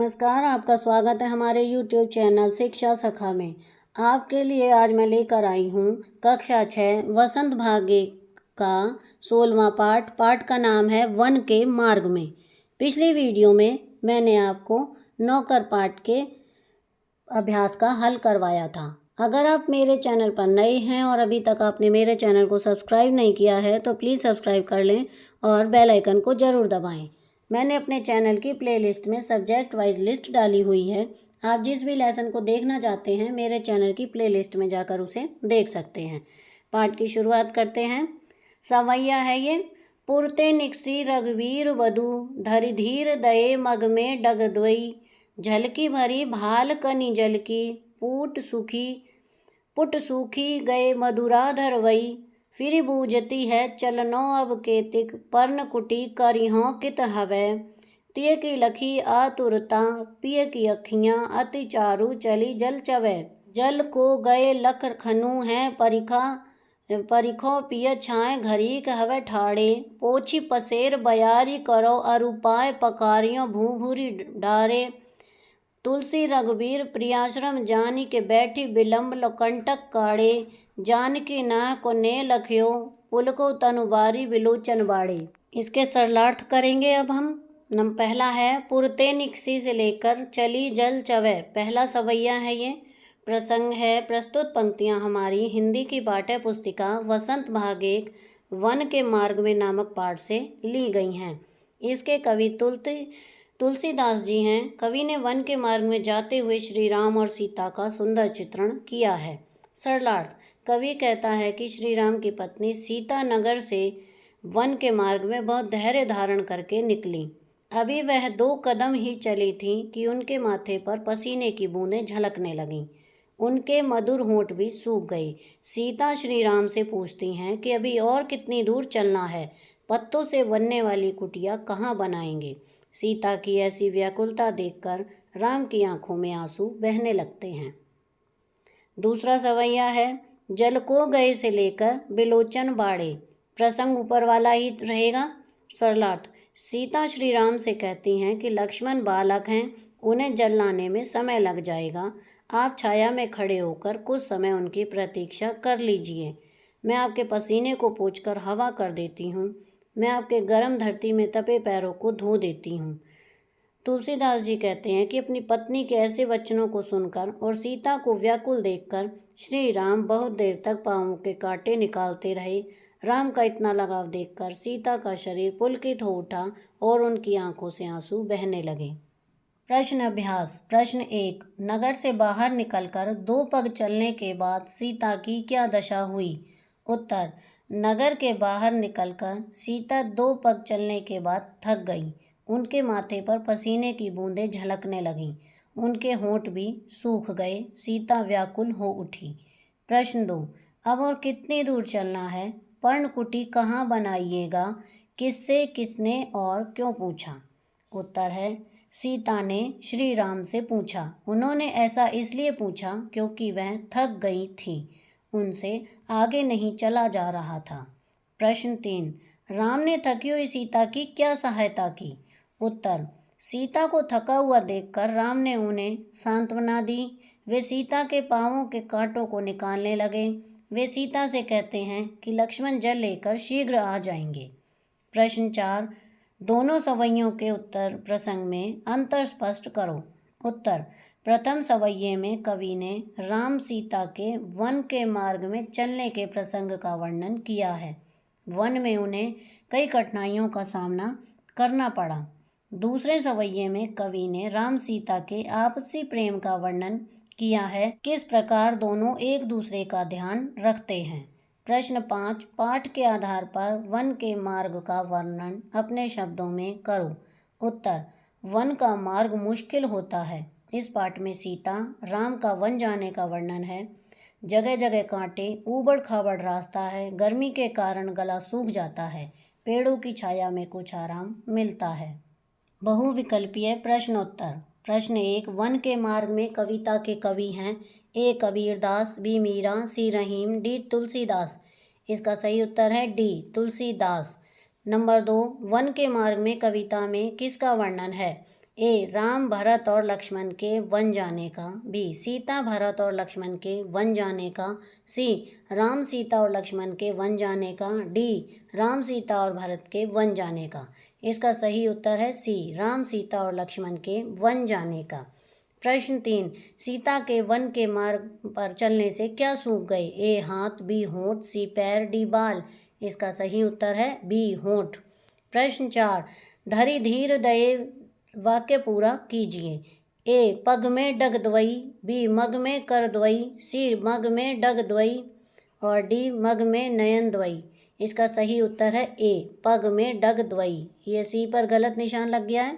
नमस्कार, आपका स्वागत है हमारे YouTube चैनल शिक्षा सखा में। आपके लिए आज मैं लेकर आई हूँ कक्षा 6 वसंत भाग्य का 16वां पाठ का नाम है वन के मार्ग में। पिछली वीडियो में मैंने आपको नौकर पाठ के अभ्यास का हल करवाया था। अगर आप मेरे चैनल पर नए हैं और अभी तक आपने मेरे चैनल को सब्सक्राइब नहीं किया है तो प्लीज़ सब्सक्राइब कर लें और बेल आइकन को ज़रूर दबाएं। मैंने अपने चैनल की प्लेलिस्ट में सब्जेक्ट वाइज लिस्ट डाली हुई है। आप जिस भी लेसन को देखना चाहते हैं मेरे चैनल की प्लेलिस्ट में जाकर उसे देख सकते हैं। पाठ की शुरुआत करते हैं। सवैया है ये। पुरते निकसी रघुवीर वधु धरि धीर दये मग में डग द्वई झलकी भरी भाल कनि जल की पुट सूखी गए मधुराधर वई फिर बूझती है चलनो अब केतिक पर्ण कुटी करिहों कित हवै तिय की लखी आतुरता पिय की अखियाँ अति चारु चली जल चवै जल को गए लख खनु है परिखो पिय छाए घरीक हवै ठाड़े पोछी पसेर बयारी करो अरुपाय पकारियों भूभूरी डारे तुलसी रघुवीर प्रियाश्रम जानी के बैठी विलम्ब लोकंटक काड़े जानकी नाह को ने लखियो पुल को तनुबारी विलोचन बाड़े। इसके सरलार्थ करेंगे अब हम। पहला है पुरते निकसी से लेकर चली जल चवै। पहला सवैया है ये। प्रसंग है प्रस्तुत पंक्तियां हमारी हिंदी की पाठ्य पुस्तिका वसंत भाग 1 वन के मार्ग में नामक पाठ से ली गई हैं। इसके कवि तुलसीदास जी हैं। कवि ने वन के मार्ग में जाते हुए श्री राम और सीता का सुंदर चित्रण किया है। सरलार्थ। कवि कहता है कि श्री राम की पत्नी सीता नगर से वन के मार्ग में बहुत धैर्य धारण करके निकली। अभी वह 2 कदम ही चली थी कि उनके माथे पर पसीने की बूंदें झलकने लगीं। उनके मधुर होंठ भी सूख गई। सीता श्री राम से पूछती हैं कि अभी और कितनी दूर चलना है, पत्तों से बनने वाली कुटिया कहाँ बनाएंगे। सीता की ऐसी व्याकुलता देखकर राम की आंखों में आंसू बहने लगते हैं। दूसरा सवैया है जल को गए से लेकर बिलोचन बाड़े। प्रसंग ऊपर वाला ही रहेगा। सरलार्थ। सीता श्री राम से कहती हैं कि लक्ष्मण बालक हैं, उन्हें जल लाने में समय लग जाएगा। आप छाया में खड़े होकर कुछ समय उनकी प्रतीक्षा कर लीजिए। मैं आपके पसीने को पोंछकर हवा कर देती हूँ। मैं आपके गर्म धरती में तपे पैरों को धो देती हूँ। तुलसीदास जी कहते हैं कि अपनी पत्नी के ऐसे वचनों को सुनकर और सीता को व्याकुल देखकर श्री राम बहुत देर तक पांवों के कांटे निकालते रहे। राम का इतना लगाव देखकर सीता का शरीर पुलकित हो उठा और उनकी आंखों से आंसू बहने लगे। प्रश्न अभ्यास। प्रश्न 1। नगर से बाहर निकलकर 2 पग चलने के बाद सीता की क्या दशा हुई। उत्तर। नगर के बाहर निकलकर सीता 2 पग चलने के बाद थक गई। उनके माथे पर पसीने की बूंदें झलकने लगीं। उनके होंठ भी सूख गए। सीता व्याकुल हो उठी। प्रश्न 2। अब और कितनी दूर चलना है, पर्णकुटी कहाँ बनाइएगा, किससे किसने और क्यों पूछा। उत्तर है सीता ने श्री राम से पूछा। उन्होंने ऐसा इसलिए पूछा क्योंकि वह थक गई थी, उनसे आगे नहीं चला जा रहा था। प्रश्न 3। राम ने थकी हुई सीता की क्या सहायता की। उत्तर। सीता को थका हुआ देखकर राम ने उन्हें सांत्वना दी। वे सीता के पांवों के कांटों को निकालने लगे। वे सीता से कहते हैं कि लक्ष्मण जल लेकर शीघ्र आ जाएंगे। प्रश्न 4। दोनों सवैयों के उत्तर प्रसंग में अंतर स्पष्ट करो। उत्तर। प्रथम सवैये में कवि ने राम सीता के वन के मार्ग में चलने के प्रसंग का वर्णन किया है। वन में उन्हें कई कठिनाइयों का सामना करना पड़ा। दूसरे सवैये में कवि ने राम सीता के आपसी प्रेम का वर्णन किया है, किस प्रकार दोनों एक दूसरे का ध्यान रखते हैं। प्रश्न 5। पाठ के आधार पर वन के मार्ग का वर्णन अपने शब्दों में करो। उत्तर। वन का मार्ग मुश्किल होता है। इस पाठ में सीता राम का वन जाने का वर्णन है। जगह जगह कांटे, ऊबड़ खाबड़ रास्ता है। गर्मी के कारण गला सूख जाता है। पेड़ों की छाया में कुछ आराम मिलता है। बहुविकल्पीय प्रश्नोत्तर। प्रश्न 1। वन के मार्ग में कविता के कवि हैं ए कबीरदास, बी मीरा, सी रहीम, डी तुलसीदास। इसका सही उत्तर है डी तुलसीदास। नंबर 2। वन के मार्ग में कविता में किसका वर्णन है। ए राम भरत और लक्ष्मण के वन जाने का, बी सीता भरत और लक्ष्मण के वन जाने का, सी राम सीता और लक्ष्मण के वन जाने का, डी राम सीता और भरत के वन जाने का। इसका सही उत्तर है सी राम सीता और लक्ष्मण के वन जाने का। प्रश्न 3, सीता के वन के मार्ग पर चलने से क्या सूख गए? ए हाथ, बी होंठ, सी पैर, डी बाल। इसका सही उत्तर है बी होंठ। प्रश्न 4, धरि धीर दये वाक्य पूरा कीजिए। ए पग में डग द्वई, बी मग में कर द्वई, सी मग में डग द्वई और डी मग में नयन द्वई। इसका सही उत्तर है ए पग में डग द्वई। ये सी पर गलत निशान लग गया है।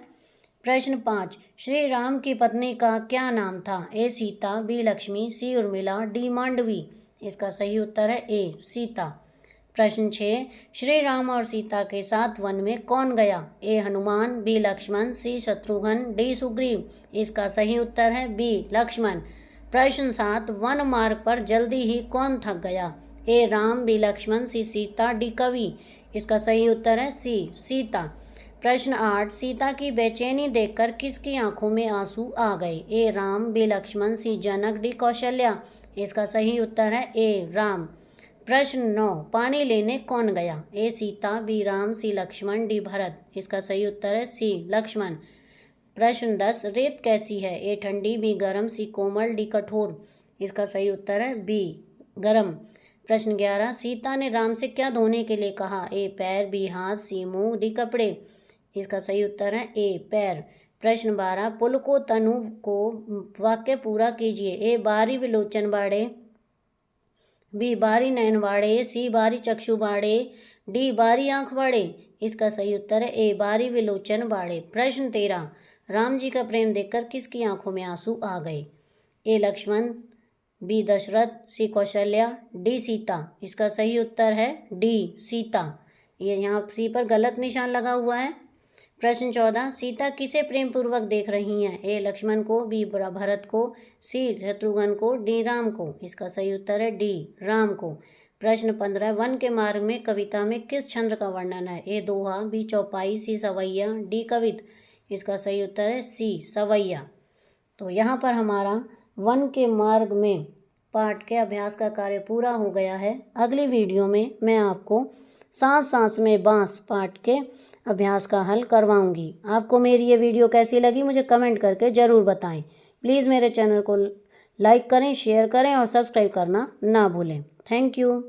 प्रश्न 5, श्री राम की पत्नी का क्या नाम था? ए सीता, बी लक्ष्मी, सी उर्मिला, डी मांडवी। इसका सही उत्तर है ए सीता। प्रश्न 6, श्री राम और सीता के साथ वन में कौन गया? ए हनुमान, बी लक्ष्मण, सी शत्रुघ्न, डी सुग्रीव। इसका सही उत्तर है बी लक्ष्मण। प्रश्न 7, वन मार्ग पर जल्दी ही कौन थक गया? ए राम, बी लक्ष्मण, सी सीता, डी कवि। इसका सही उत्तर है सी सीता। प्रश्न 8, सीता की बेचैनी देखकर किसकी आंखों में आंसू आ गए? ए राम, बी लक्ष्मण, सी जनक, डी कौशल्या। इसका सही उत्तर है ए राम। प्रश्न 9, पानी लेने कौन गया? ए सीता, बी राम, सी लक्ष्मण, डी भरत। इसका सही उत्तर है सी लक्ष्मण। प्रश्न 10, रेत कैसी है? ए ठंडी, बी गर्म, सी कोमल, डी कठोर। इसका सही उत्तर है बी गर्म। प्रश्न 11, सीता ने राम से क्या धोने के लिए कहा? ए पैर, बी हाथ, सी मुंह, डी कपड़े। इसका सही उत्तर है ए पैर। प्रश्न 12, पुल को तनु को वाक्य पूरा कीजिए। ए बारी विलोचन बाड़े, बी बारी नयन बाड़े, सी बारी चक्षु बाड़े, डी बारी आंख बाड़े। इसका सही उत्तर है ए बारी विलोचन बाड़े। प्रश्न 13, राम जी का प्रेम देखकर किसकी आंखों में आंसू आ गए? ए लक्ष्मण, बी दशरथ, सी कौशल्या, डी सीता। इसका सही उत्तर है डी सीता। ये यहाँ सी पर गलत निशान लगा हुआ है। प्रश्न 14, सीता किसे प्रेम पूर्वक देख रही हैं? ए लक्ष्मण को, बी भरत को, सी शत्रुघ्न को, डी राम को। इसका सही उत्तर है डी राम को। प्रश्न 15, वन के मार्ग में कविता में किस छंद का वर्णन है? ए दोहा, बी चौपाई, सी सवैया, डी कवित। इसका सही उत्तर है सी सवैया। तो यहाँ पर हमारा वन के मार्ग में पाठ के अभ्यास का कार्य पूरा हो गया है। अगली वीडियो में मैं आपको सांस सांस में बांस पाठ के अभ्यास का हल करवाऊंगी। आपको मेरी ये वीडियो कैसी लगी मुझे कमेंट करके ज़रूर बताएं। प्लीज़ मेरे चैनल को लाइक करें, शेयर करें और सब्सक्राइब करना ना भूलें। Thank you.